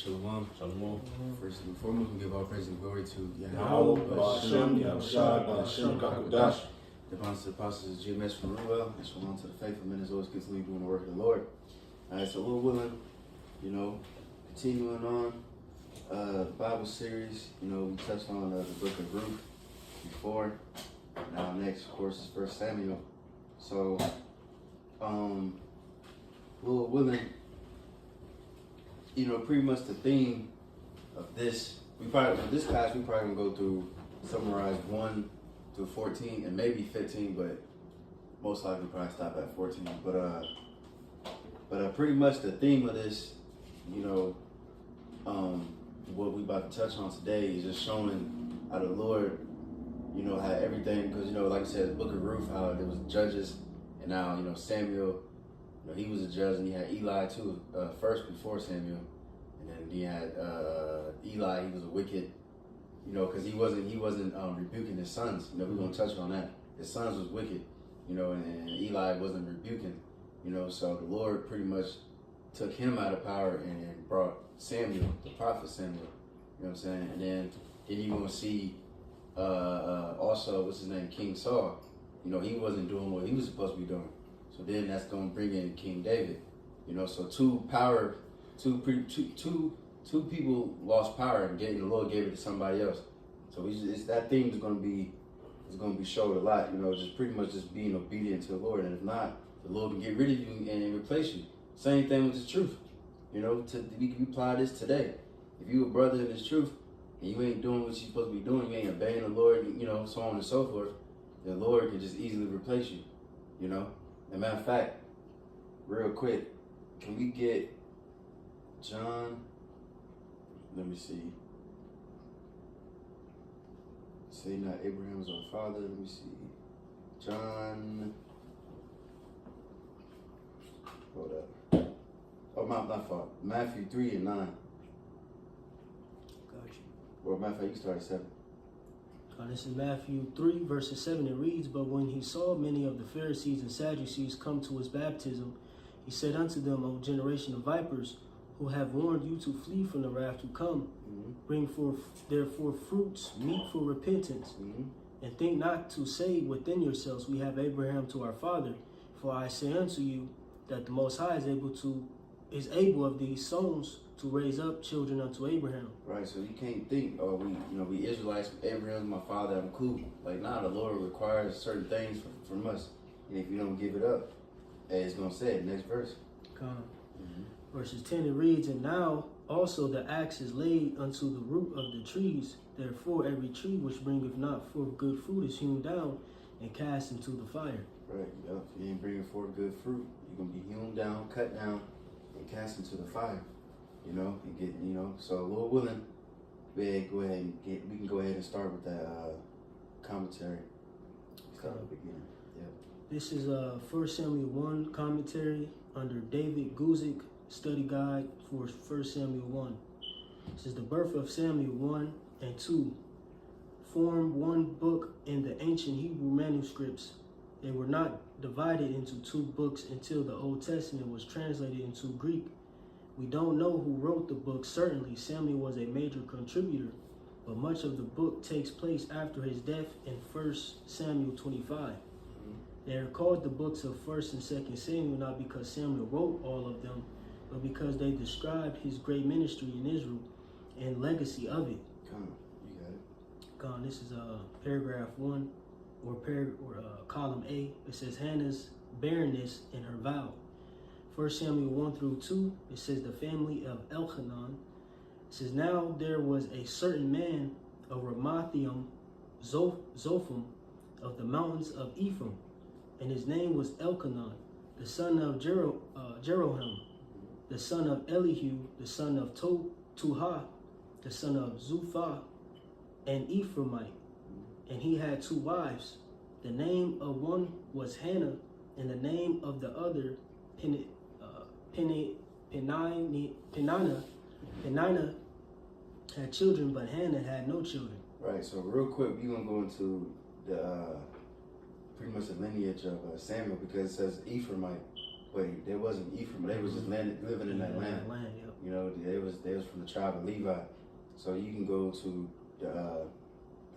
Shalom. Shalom. First and foremost, we give all praise and glory to Yahweh, Ba'ashem, Yahushua, Ba'ashem, Kakudash. The bonds to the apostles of GMS Col, and shalom to the faithful men as always continue doing the work of the Lord. Alright, so we're willing, continuing on the Bible series. We touched on the book of Ruth before. Now next, of course, is 1 Samuel. So, we're willing, pretty much the theme of this, this class, we probably gonna go through, summarize 1 through 14 and maybe 15, but most likely probably stop at 14. But pretty much the theme of this, what we about to touch on today is just showing how the Lord, how everything, because like I said, the book of Ruth, how there was judges, and now Samuel, he was a judge, and he had Eli too, first before Samuel, and then he had Eli. He was a wicked, because he wasn't rebuking his sons. We're gonna touch on that. His sons was wicked, and Eli wasn't rebuking, So the Lord pretty much took him out of power and brought Samuel, the prophet Samuel. You know what I'm saying? And then you're gonna see also what's his name, King Saul. He wasn't doing what he was supposed to be doing. So then that's gonna bring in King David. So two people lost power, and the Lord gave it to somebody else. So that theme is gonna be showed a lot. Just pretty much just being obedient to the Lord, and if not, the Lord can get rid of you and replace you. Same thing with the truth. We can apply this today. If you a brother in this truth and you ain't doing what you're supposed to be doing, you ain't obeying the Lord, so on and so forth, the Lord can just easily replace you. As a matter of fact, real quick, can we get John? Let me see. Say not Abraham's our father. Let me see. John. Hold up. Oh, my fault. Matthew 3 and 9. Got you. Well, matter of fact, you start at 7. This is Matthew 3, verses 7. It reads, "But when he saw many of the Pharisees and Sadducees come to his baptism, he said unto them, O generation of vipers, who have warned you to flee from the wrath to come, bring forth therefore fruits meet for repentance, and think not to say within yourselves, we have Abraham to our father. For I say unto you, that the Most High is able of these stones to raise up children unto Abraham." Right, so you can't think, we Israelites, Abraham's my father, I'm cool. Like, the Lord requires certain things from us. And if you don't give it up, it's going to say it, next verse. Verses 10, it reads, "And now also the axe is laid unto the root of the trees. Therefore every tree which bringeth not forth good fruit is hewn down and cast into the fire." Right, if you ain't bringing forth good fruit, you're going to be hewn down, cut down, and cast into the fire. And get, so Lord willing, we can go ahead and start with that commentary. Start at the beginning. Yeah. This is 1 Samuel 1 commentary under David Guzik study guide for 1 Samuel 1. This is the birth of Samuel 1 and 2. Form one book in the ancient Hebrew manuscripts. They were not divided into two books until the Old Testament was translated into Greek. We don't know who wrote the book. Certainly, Samuel was a major contributor, but much of the book takes place after his death in 1 Samuel 25. They are called the books of 1 and 2 Samuel not because Samuel wrote all of them, but because they describe his great ministry in Israel and legacy of it. You got it. This is paragraph 1 or column A. It says Hannah's barrenness and her vow. 1 Samuel 1 through 2, it says the family of Elchanan. It says, "Now there was a certain man of Ramathaim Zophim of the mountains of Ephraim, and his name was Elchanan, the son of Jeroham, the son of Elihu, the son of Tuha, the son of Zuphah, an Ephraimite. And he had 2 wives. The name of one was Hannah, and the name of the other Peninnah. Peninnah had children, but Hannah had no children." Right, so real quick, we're going to go into the pretty much the lineage of Samuel, because it says Ephraimite. Wait, they wasn't Ephraim. They was just living in that land. Yep. You know, they was from the tribe of Levi. So you can go to the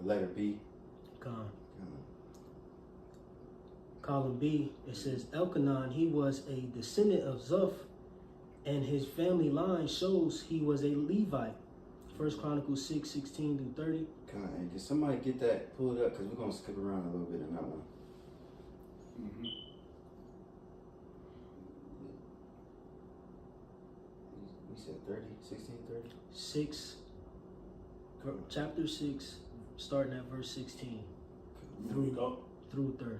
letter B. Column B, it says Elkanah, he was a descendant of Zuph, and his family line shows he was a Levite. 1 Chronicles 6:16-30. And can somebody get that, pull it up, because we're going to skip around a little bit in that one. Mm-hmm. We said 30, 16, 30? 6, chapter 6, starting at verse 16 Here we go. through 30.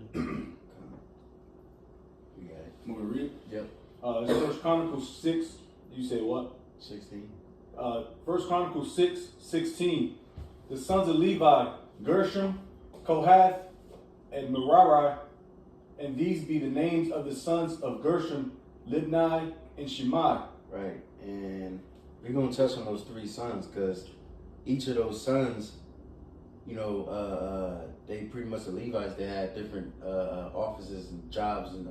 You got it. Want me to read? Yep. It's 1 Chronicles 6. You say what? 16. 1 Chronicles 6:16. The sons of Levi, Gershom, Kohath, and Merari, and these be the names of the sons of Gershom, Libni, and Shimei. Right. And we're going to touch on those three sons because each of those sons, you know, they pretty much the Levites, they had different offices and jobs and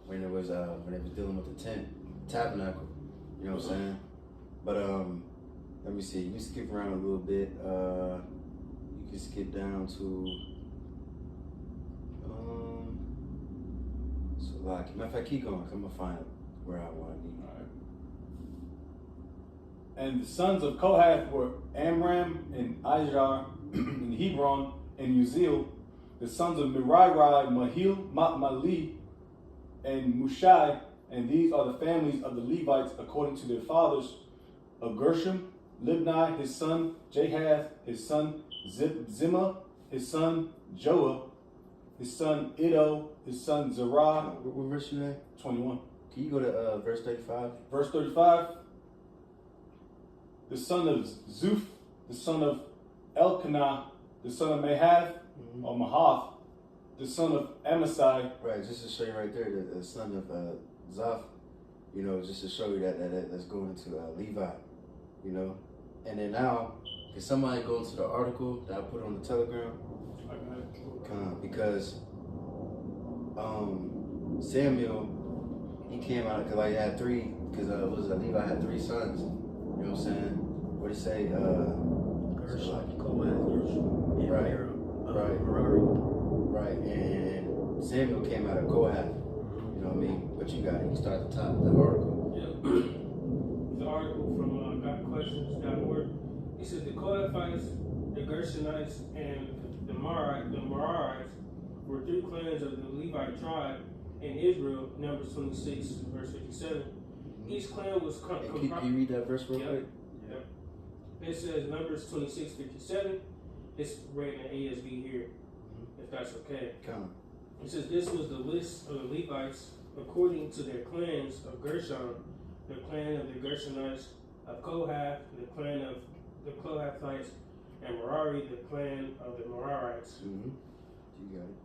when they was dealing with the tabernacle, you know what I'm saying? But let me see. You can skip around a little bit. You can skip down to so like matter of fact, keep going. 'Cause I'm gonna find where I want to be. All right. And the sons of Kohath were Amram and Izhar and Hebron and Uzziel. The sons of Merari, Mahil, Mali, and Mushai. And these are the families of the Levites according to their fathers. Of Gershom, Libni, his son, Jahath, his son, Zimah, his son, Joah, his son, Iddo, his son, Zerah. What verse you at? 21. Can you go to verse 35? Verse 35. The son of Zuph, the son of Elkanah, the son of Mahath, or Mahath, the son of Amasai. Right, just to show you right there, the son of Zaph, you know, just to show you that's going into Levi, you know. And then now, can somebody go into the article that I put on the Telegram? Because Samuel, he came out because like he had three, because Levi had three sons. You know what I'm saying? What do you say? Gershom, Kohath, and right, Merari. Right, and Samuel came out of Kohath. You know what I mean? What you got? You start at the top of the article. Yeah. The article from gotquestions.org. It says the Kohathites, the Gershonites, and the Merarites were three clans of the Levite tribe in Israel. Numbers 26, verse 57. Each clan was Can you read that verse real quick? Yeah. It says Numbers 26, 57. It's read in ASV here, if that's okay. Come. It says this was the list of the Levites according to their clans of Gershon, the clan of the Gershonites, of Kohath, the clan of the Kohathites, and Merari, the clan of the Merarites. Mm-hmm. You got it.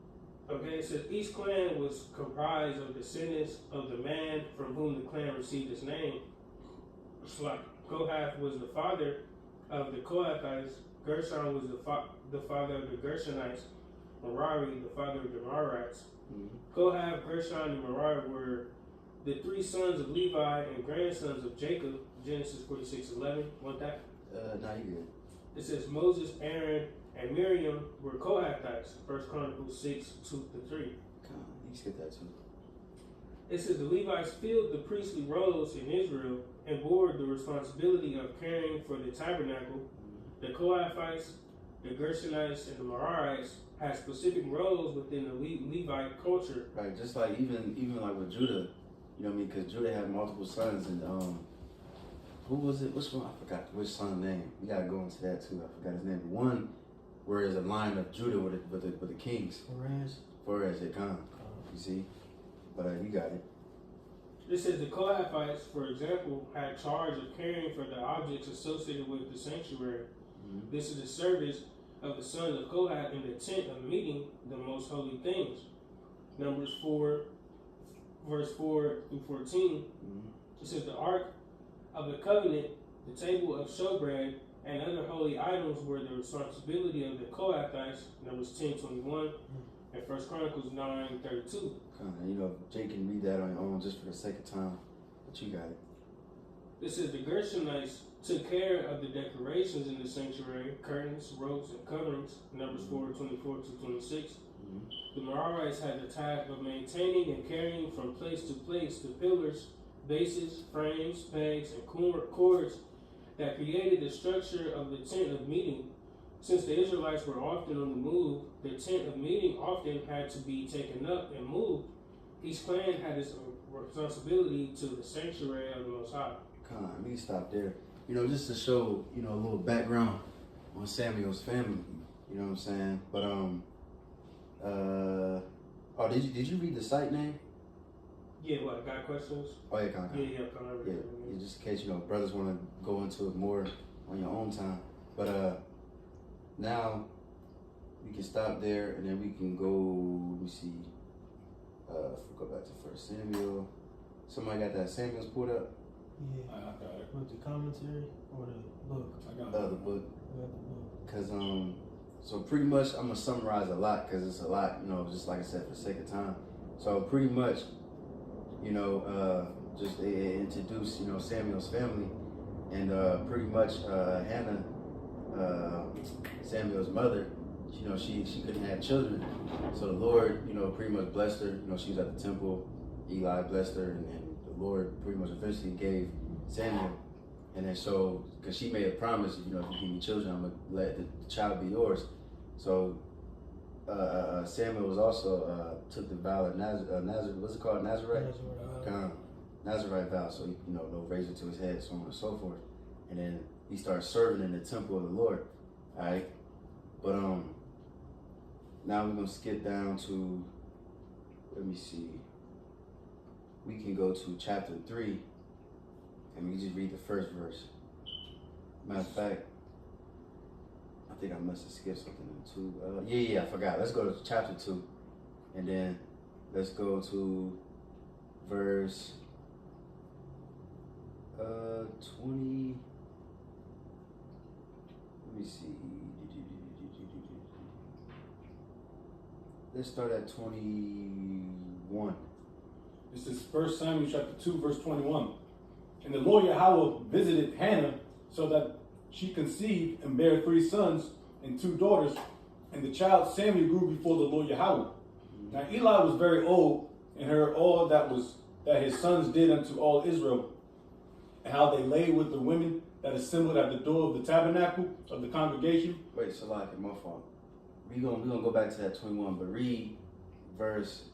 Okay, it says each clan was comprised of descendants of the man from whom the clan received its name. It's like Kohath was the father of the Kohathites, Gershon was the father of the Gershonites, Merari, the father of the Merarites. Mm-hmm. Kohath, Gershon, and Merari were the three sons of Levi and grandsons of Jacob. Genesis 46:11. Want that? Now you good. It says Moses, Aaron, and Miriam were Kohathites. 1 Chronicles 6, 2-3. Come on, you skip that too. It says the Levites filled the priestly roles in Israel and bore the responsibility of caring for the tabernacle. The Kohathites, the Gershonites, and the Merarites had specific roles within the Levite culture. Right, just like even like with Judah, you know what I mean? Because Judah had multiple sons, and who was it? Which one? I forgot which son's name. You gotta go into that too. I forgot his name. One where there's a line of Judah with the kings. Perez, they come. You see, but you got it. It says the Kohathites, for example, had charge of caring for the objects associated with the sanctuary. Mm-hmm. This is the service of the sons of Kohath in the tent of meeting, the most holy things. Numbers 4, verse 4-14. Mm-hmm. It says the ark of the covenant, the table of showbread, and other holy items were the responsibility of the Kohathites. Numbers 10:21. and 1 Chronicles 9:32. You know, Jake can read that on your own just for the sake of time, but you got it. It says the Gershonites took care of the decorations in the sanctuary, curtains, ropes, and coverings, Numbers 4:24-26. The Merarites had the task of maintaining and carrying from place to place the pillars, bases, frames, pegs, and cords that created the structure of the tent of meeting. Since the Israelites were often on the move, the tent of meeting often had to be taken up and moved. Each clan had its responsibility to the sanctuary of the Most High. Come on, let me stop there. You know, just to show, you know, a little background on Samuel's family. You know what I'm saying? But oh, did you read the site name? Yeah, what, got questions? Oh yeah, come on. Yeah, Yeah, just in case, you know, brothers want to go into it more on your own time. But now we can stop there and then we can go, let me see, go back to 1 Samuel. Somebody got that Samuel's pulled up? Yeah. I got it. With the commentary or the book? I got The it. other book. I got the book. Because, so pretty much I'm going to summarize a lot because it's a lot, you know, just like I said, for the sake of time. So pretty much, you know, just introduce, you know, Samuel's family. And pretty much Hannah, Samuel's mother, you know, she couldn't have children. So the Lord, you know, pretty much blessed her. You know, she was at the temple. Eli blessed her, and the Lord pretty much eventually gave Samuel. And then so, because she made a promise, you know, if you give me children, I'm going to let the child be yours. So Samuel was also, took the vow of Nazareth, what's it called, Nazarite? Nazarite vow, so, you know, no razor to his head, so on and so forth. And then he started serving in the temple of the Lord, all right? But now we're going to skip down to, let me see. We can go to chapter 3, and we can just read the first verse. Matter of fact, I think I must have skipped something in 2. Yeah, I forgot. Let's go to chapter 2, and then let's go to verse 20. Let me see. Let's start at 21. This is 1 Samuel chapter 2, verse 21. And the Lord Yahweh visited Hannah so that she conceived and bare 3 sons and 2 daughters. And the child Samuel grew before the Lord Yahweh. Now Eli was very old and heard all that his sons did unto all Israel, and how they lay with the women that assembled at the door of the tabernacle of the congregation. Wait, Salaki, my fault. We're gonna go back to that 21, but read verse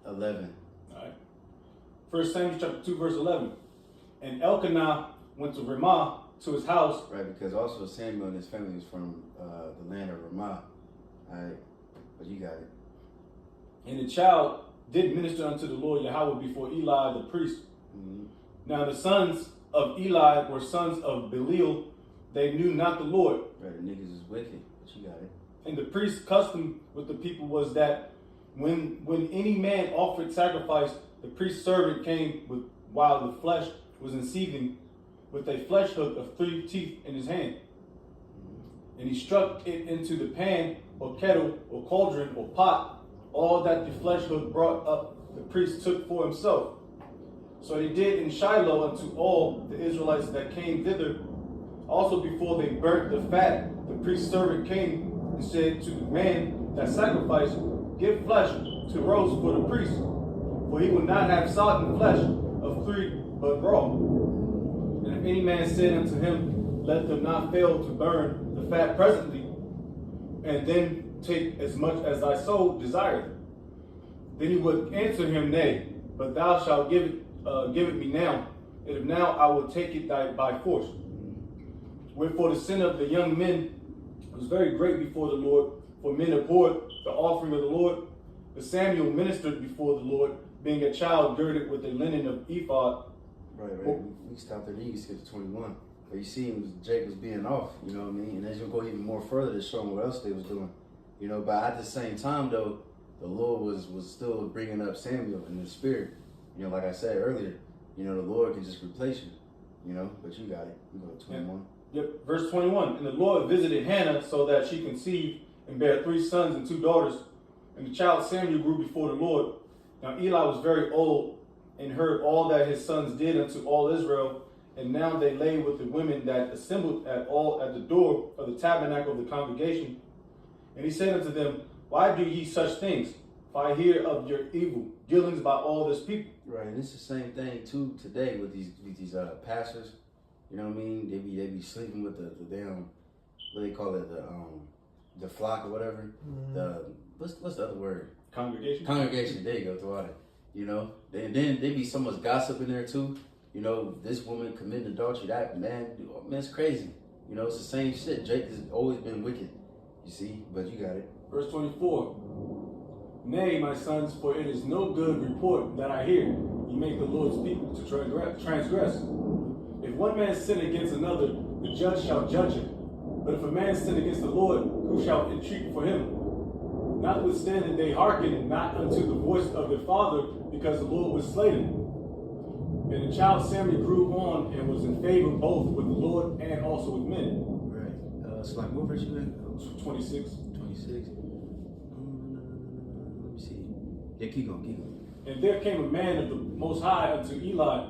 11. All right. 1 Samuel chapter 2, verse 11. And Elkanah went to Ramah to his house. Right, because also Samuel and his family was from the land of Ramah. All right, but you got it. And the child did minister unto the Lord Yahweh before Eli the priest. Mm-hmm. Now the sons of Eli were sons of Belial. They knew not the Lord. Right, the niggas is wicked, but you got it. And the priest's custom with the people was that when any man offered sacrifice, the priest's servant came while the flesh was in seething, with a flesh hook of 3 teeth in his hand. And he struck it into the pan or kettle or cauldron or pot. All that the flesh hook brought up, the priest took for himself. So they did in Shiloh unto all the Israelites that came thither. Also before they burnt the fat, the priest's servant came and said to the man that sacrificed, give flesh to roast for the priest, for he would not have sodden flesh of 3 but raw. And if any man said unto him, let them not fail to burn the fat presently, and then take as much as thy soul desireth, then he would answer him, nay, but thou shalt give it me now, and if now I will take it by force. Wherefore the sin of the young men was very great before the Lord, for men abhorred the offering of the Lord. But Samuel ministered before the Lord, being a child girded with a linen of ephod. Right. We stopped there, then you can skip to 21. But you see, Jake was being off, you know what I mean? And as you go even more further to show them what else they was doing. You know, but at the same time, though, the Lord was still bringing up Samuel in the spirit. You know, like I said earlier, you know, the Lord can just replace you, you know, but you got it. You go to 21. Yep, verse 21. And the Lord visited Hannah so that she conceived and bare 3 sons and 2 daughters. And the child Samuel grew before the Lord. Now Eli was very old and heard all that his sons did unto all Israel. And now they lay with the women that assembled at the door of the tabernacle of the congregation. And he said unto them, Why do ye such things? For I hear of your evil dealings by all this people. Right, and it's the same thing too today with these pastors. You know what I mean? They be sleeping with the damn, what they call it, the flock or whatever. The what's the other word? Congregation. Congregation. There you go, throughout it. You know, then they be so much gossip in there too. You know, this woman committing adultery, that man, it's crazy. You know, it's the same shit. Jake has always been wicked. You see, but you got it. Verse 24. Nay, my sons, for it is no good report that I hear. You make the Lord's people to transgress. If one man sin against another, the judge shall judge him. But if a man sin against the Lord, who shall entreat for him? Notwithstanding, they hearkened not unto the voice of their father, because the Lord would slay them. And the child Samuel grew on and was in favor both with the Lord and also with men. Right. It's like, what verse you in? 26. 26. Let me see. Yeah, keep going. And there came a man of the Most High unto Eli,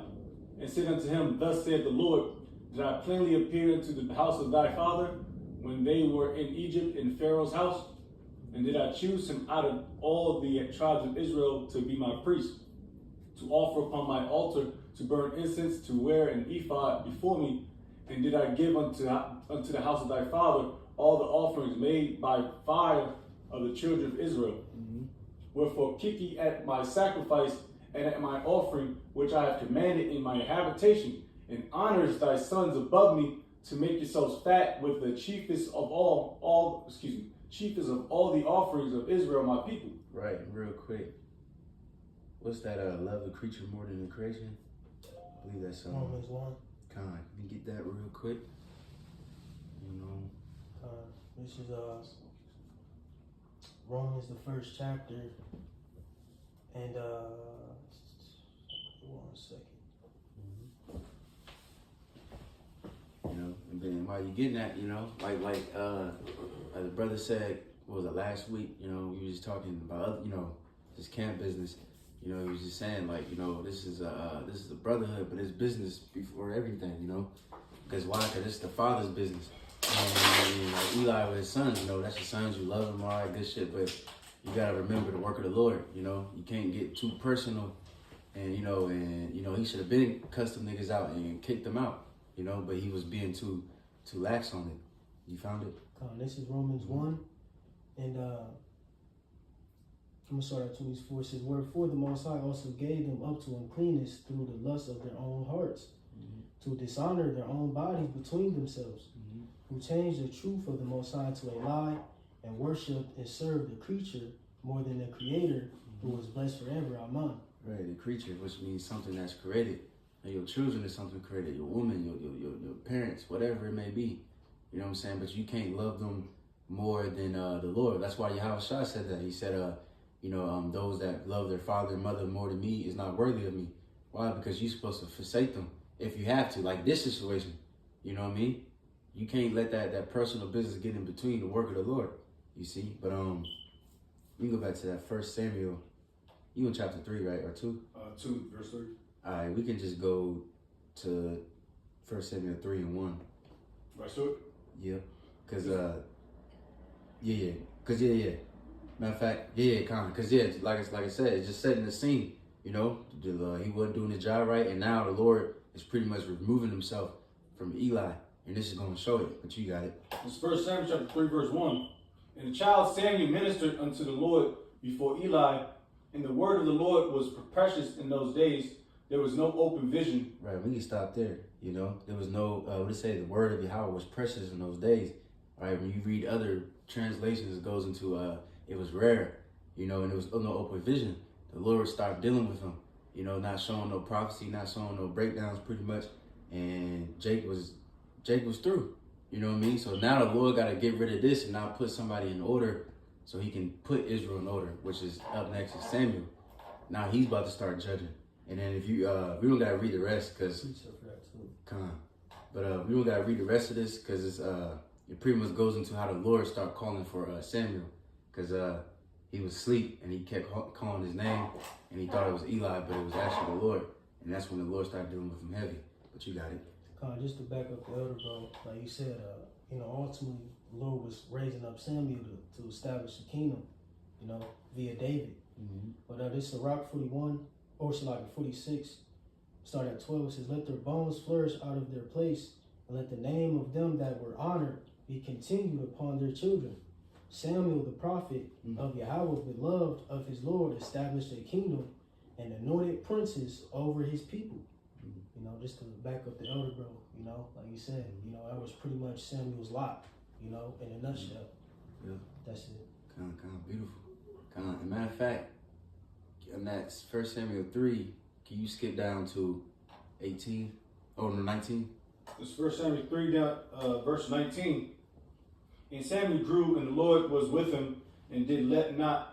and said unto him, Thus saith the Lord, Did I plainly appear unto the house of thy father, when they were in Egypt in Pharaoh's house? And did I choose him out of all the tribes of Israel to be my priest, to offer upon my altar, to burn incense, to wear an ephod before me? And did I give unto the house of thy father all the offerings made by fire of the children of Israel? Wherefore kick ye at my sacrifice and at my offering, which I have commanded in my habitation, and honors thy sons above me, to make yourselves fat with the chiefest of chiefest of all the offerings of Israel, my people. Right, real quick. What's that? Love the creature more than the creation. I believe that's Romans 1. Con, you get that real quick. You know. This is Romans, the first chapter, and 1 second. You know, and then while you're getting that, you know, like the brother said, what was it, last week? You know, we was just talking about, you know, this camp business. You know, he was just saying, like, you know, this is a brotherhood, but it's business before everything. You know, because why? Because it's the father's business. And like Eli with his sons, you know, that's your sons, you love them, all that good shit, but you gotta remember the work of the Lord, you know. You can't get too personal, and you know, he should have been cussed them niggas out and kicked them out, you know, but he was being too lax on it. You found it? This is Romans 1, and I'm gonna start at 24. It says, Wherefore the Most High also gave them up to uncleanness through the lust of their own hearts, to dishonor their own bodies between themselves, who changed the truth of the Most High to a lie, and worshipped and served the creature more than the Creator, who was blessed forever. Amen. Right, the creature, which means something that's created. And your children is something created. Your woman, your parents, whatever it may be. You know what I'm saying? But you can't love them more than the Lord. That's why Yahweh Shah said that. He said, those that love their father and mother more than me is not worthy of me. Why? Because you're supposed to forsake them if you have to. Like this situation, you know what I mean? You can't let that personal business get in between the work of the Lord. You see? But we can go back to that 1 Samuel. You in chapter 3, right? Or 2? 2, verse 3. All right, we can just go to 1 Samuel 3 and 1. Right, so Yeah. Cause Matter of fact, cause like I said, it's just setting the scene. You know, he wasn't doing the job right, and now the Lord is pretty much removing himself from Eli, and this is going to show it. But you got it. It's 1 Samuel chapter 3, verse 1. And the child Samuel ministered unto the Lord before Eli, and the word of the Lord was precious in those days. There was no open vision. Right, we can stop there. You know, there was no, the word of Yahweh was precious in those days. All right, when you read other translations, it goes into, it was rare, you know, and there was no open vision. The Lord started dealing with him, you know, not showing no prophecy, not showing no breakdowns pretty much. And Jake was through, you know what I mean? So now the Lord got to get rid of this and now put somebody in order so he can put Israel in order, which is up next is Samuel. Now he's about to start judging. And then if you, we don't got to read the rest because, we don't got to read the rest of this because it's, it pretty much goes into how the Lord start calling for Samuel. Because he was asleep and he kept calling his name and he thought it was Eli, but it was actually the Lord. And that's when the Lord started dealing with him heavy. But you got it. Just to back up the elder, bro, like you said, ultimately the Lord was raising up Samuel to establish the kingdom, via David. Mm-hmm. But this is Rock 41, or it's like 46, start at 12. It says, let their bones flourish out of their place, and let the name of them that were honored be continued upon their children. Samuel the prophet of Yahweh, beloved of his Lord, established a kingdom and anointed princes over his people. Just to back up the elder, bro, like you said, that was pretty much Samuel's lot, in a nutshell. Yeah. That's it. Kind of beautiful. As a matter of fact, and that's 1 Samuel 3, can you skip down to 18? Oh, no, 19? This 1 Samuel 3, down, verse 19. And Samuel grew, and the Lord was with him, and did let none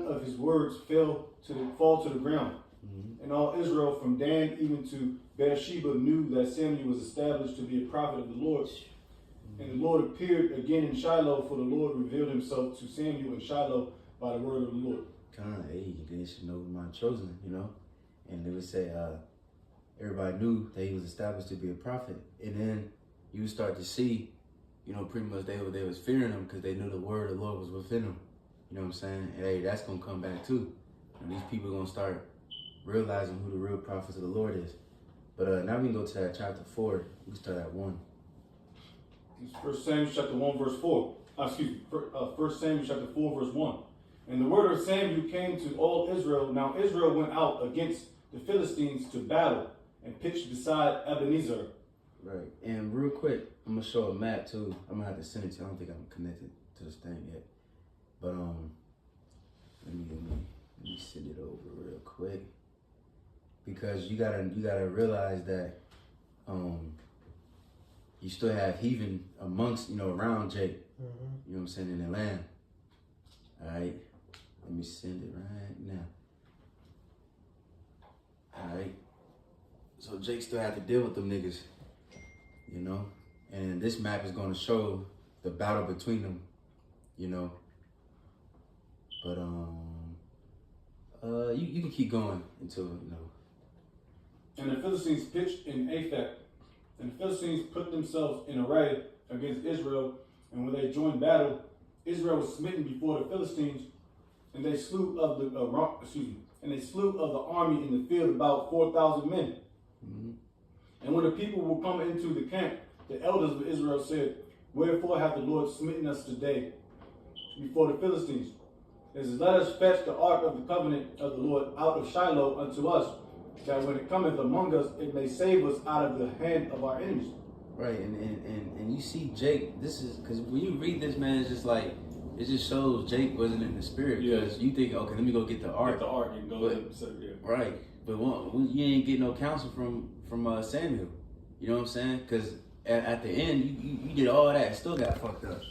of his words fall to the ground. Mm-hmm. And all Israel from Dan even to Beersheba knew that Samuel was established to be a prophet of the Lord. Mm-hmm. And the Lord appeared again in Shiloh, for the Lord revealed himself to Samuel in Shiloh by the word of the Lord. Hey, they should know my chosen, And they would say, everybody knew that he was established to be a prophet. And then you would start to see, pretty much they was fearing him because they knew the word of the Lord was within them. You know what I'm saying? And hey, that's going to come back too. And these people are going to start realizing who the real prophets of the Lord is. But now we can go to that chapter 4. We start at 1. It's 1 Samuel chapter 1 verse 4. 1 Samuel chapter 4 verse 1. And the word of Samuel came to all Israel. Now Israel went out against the Philistines to battle and pitched beside Ebenezer. Right. And real quick, I'm going to show a map too. I'm going to have to send it to you. I don't think I'm connected to this thing yet. But let me send it over real quick. Because you gotta realize that you still have heathen amongst, around Jake. Mm-hmm. You know what I'm saying, in the land. Alright. Let me send it right now. Alright. So Jake still have to deal with them niggas. And this map is gonna show the battle between them, But you can keep going until, And the Philistines pitched in Aphek, and the Philistines put themselves in array against Israel. And when they joined battle, Israel was smitten before the Philistines, and they slew of the army in the field about 4,000 men. Mm-hmm. And when the people were coming into the camp, the elders of Israel said, "Wherefore hath the Lord smitten us today before the Philistines? It says, let us fetch the ark of the covenant of the Lord out of Shiloh unto us, that when it cometh among us, it may save us out of the hand of our enemies." Right, and you see Jake, this is, because when you read this, man, it's just like, it just shows Jake wasn't in the spirit. Because you think, okay, let me go get the ark. Get the ark and go Right, but you ain't get no counsel from Samuel. You know what I'm saying? Because at the end, you did all that and still got fucked up.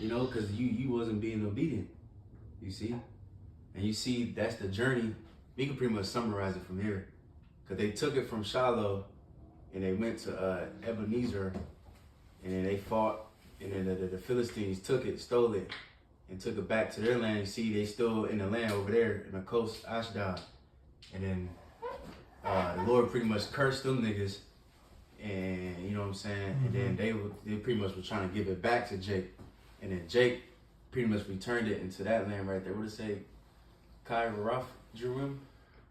Because you wasn't being obedient. You see? And you see, that's the journey. We can pretty much summarize it from here. Because they took it from Shiloh and they went to Ebenezer, and then they fought, and then the Philistines took it, stole it, and took it back to their land. You see, they still in the land over there in the coast, Ashdod. And then the Lord pretty much cursed them niggas, and you know what I'm saying? Mm-hmm. And then they pretty much were trying to give it back to Jake. And then Jake pretty much returned it into that land right there. What did it say? Kai-Rath, Jerusalem,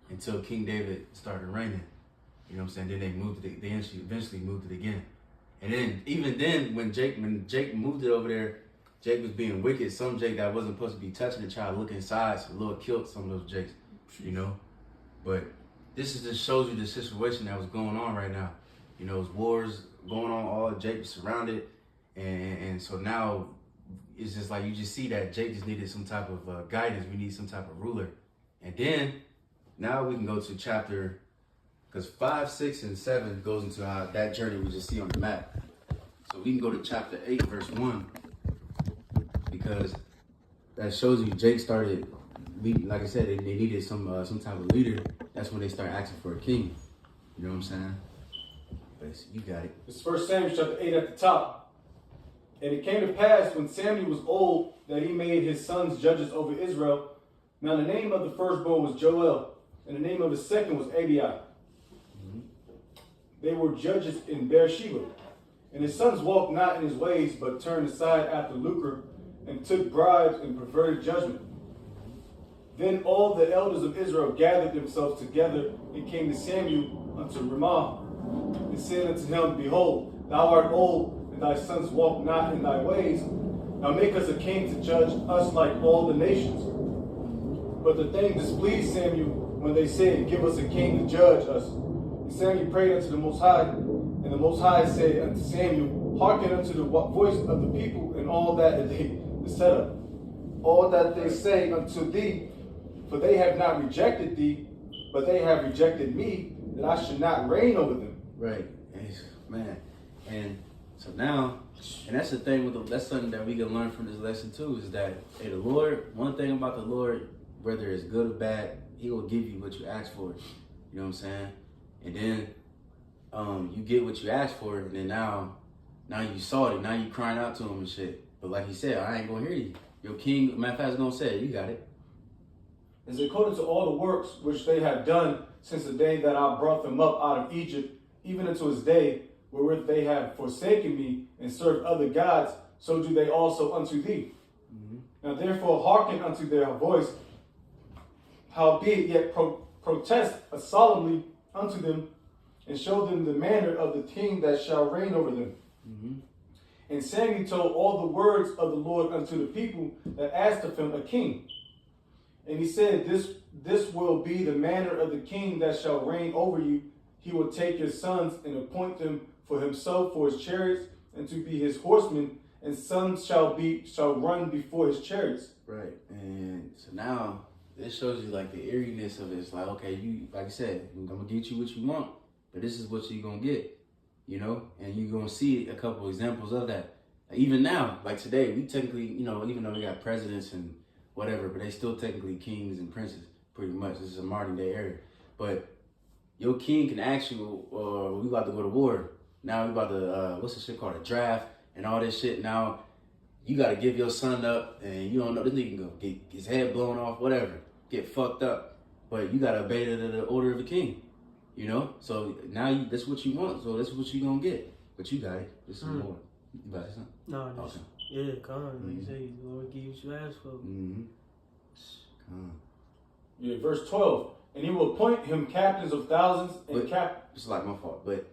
until King David started reigning. You know what I'm saying? Then they moved it. They eventually moved it again. And then even then, when Jake moved it over there, Jake was being wicked. Some Jake that wasn't supposed to be touching it tried to look inside, so the Lord killed some of those Jakes. But this just shows you the situation that was going on right now. There's wars going on. All Jake was surrounded, and so now it's just like you just see that Jake just needed some type of guidance. We need some type of ruler. And then now we can go to chapter, because 5, 6, and 7 goes into that journey we just see on the map. So we can go to chapter 8, verse 1, because that shows you Jake started, like I said, they needed some type of leader. That's when they start asking for a king. You know what I'm saying? But you got it. It's 1 Samuel chapter 8 at the top. And it came to pass when Samuel was old that he made his sons judges over Israel. Now the name of the firstborn was Joel, and the name of the second was Abi. They were judges in Beersheba. And his sons walked not in his ways, but turned aside after lucre, and took bribes and perverted judgment. Then all the elders of Israel gathered themselves together and came to Samuel unto Ramah, and said unto him, Behold, thou art old, and thy sons walk not in thy ways. Now make us a king to judge us like all the nations. But the thing displeased Samuel when they said, Give us a king to judge us. And Samuel prayed unto the Most High, and the Most High said unto Samuel, Hearken unto the voice of the people and all that they set up, all that they say unto thee, for they have not rejected thee, but they have rejected me, that I should not reign over them. Right, man. And so now, and that's the thing with that's something that we can learn from this lesson too, is that hey, the Lord. One thing about the Lord, whether it's good or bad, He will give you what you ask for. You know what I'm saying? And then you get what you asked for, and then now you saw it. Now you crying out to Him and shit. But like He said, I ain't gonna hear you. Your king, matter of fact, is gonna say, you got it. Is according to all the works which they have done since the day that I brought them up out of Egypt, even unto this day, wherewith they have forsaken me and served other gods, so do they also unto thee. Now therefore hearken unto their voice, howbeit yet protest solemnly unto them, and show them the manner of the king that shall reign over them. And Samuel told all the words of the Lord unto the people that asked of him a king. And he said, This will be the manner of the king that shall reign over you. He will take your sons and appoint them for himself for his chariots and to be his horsemen, and sons shall run before his chariots. Right. And so now it shows you like the eeriness of it. It's like, okay, you, like I said, I'm gonna get you what you want, but this is what you're gonna get, you know, and you're gonna see a couple examples of that. Even now, like today, we technically, you know, even though we got presidents and whatever, but they still technically kings and princes, pretty much. This is a modern day era. But your king can ask you, we about to go to war. Now we about to, what's the shit called? A draft and all this shit. Now you got to give your son up, and you don't know, this nigga can go get his head blown off, whatever, get fucked up. But you got to obey the order of the king, you know? So now that's what you want, so that's what you going to get. But you got it. This is more. You about to say something? No, just, okay. Yeah, come on. Like you say, the Lord gives you ask for. Come on. Yeah, verse 12. And he will appoint him captains of thousands and It's like my fault. But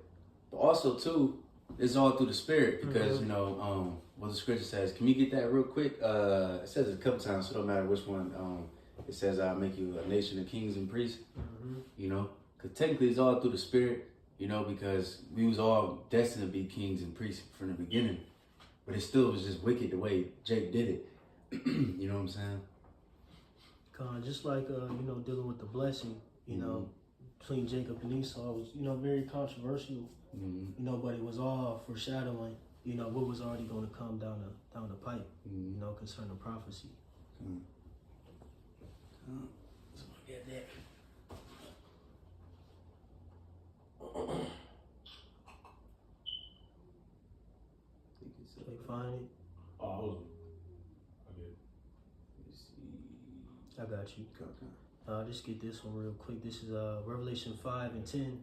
also, too, it's all through the Spirit because, you know, what the scripture says. Can we get that real quick? It says it a couple times, so it don't matter which one. It says, I'll make you a nation of kings and priests. You know, because technically it's all through the Spirit, you know, because we was all destined to be kings and priests from the beginning. But it still was just wicked the way Jake did it. You know what I'm saying? Just like, you know, dealing with the blessing, you know, between Jacob and Esau was, you know, very controversial, you know, but it was all foreshadowing, you know, what was already going to come down the pipe, you know, concerning prophecy. So get that. They find it. Oh, I got you. Just get this one real quick. This is Revelation 5 and 10.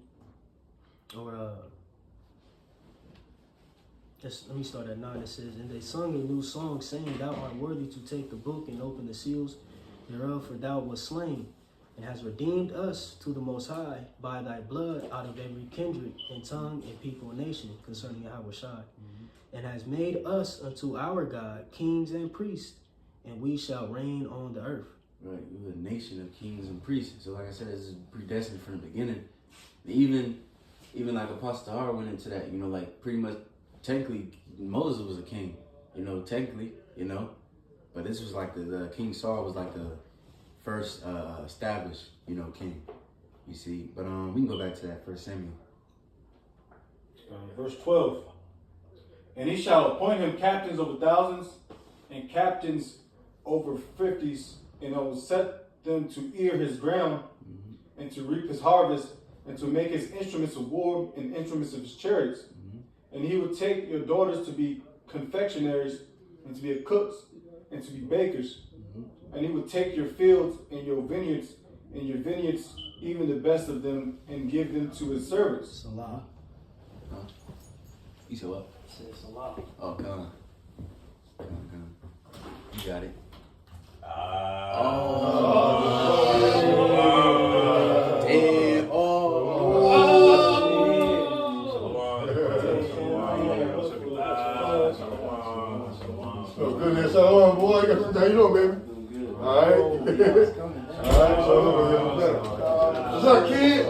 Or let me start at 9. It says, And they sung a new song, saying, Thou art worthy to take the book and open the seals thereof, for thou wast slain, and hast redeemed us to the Most High by thy blood out of every kindred and tongue and people and nation, concerning Yahushua, and has made us unto our God kings and priests, and we shall reign on the earth. Right, we were a nation of kings and priests. So like I said, this is predestined from the beginning. Even like Apostle Tahar went into that, you know, like pretty much, technically, Moses was a king, you know, technically, you know. But this was like the King Saul was like the first established, you know, king, you see. But we can go back to that 1 Samuel. verse 12. And he shall appoint him captains over thousands and captains over 50s, and will set them to ear his ground and to reap his harvest and to make his instruments of war and instruments of his chariots. And he will take your daughters to be confectionaries, and to be cooks, and to be bakers. And he would take your fields and your vineyards, even the best of them, and give them to his servants. Salah. Huh? You said what? Says Salah. Oh, come on. You got it. Damn. Oh, goodness. Shalom, boy. How you doing, baby? All right. All right. Shalom. What's up, kid?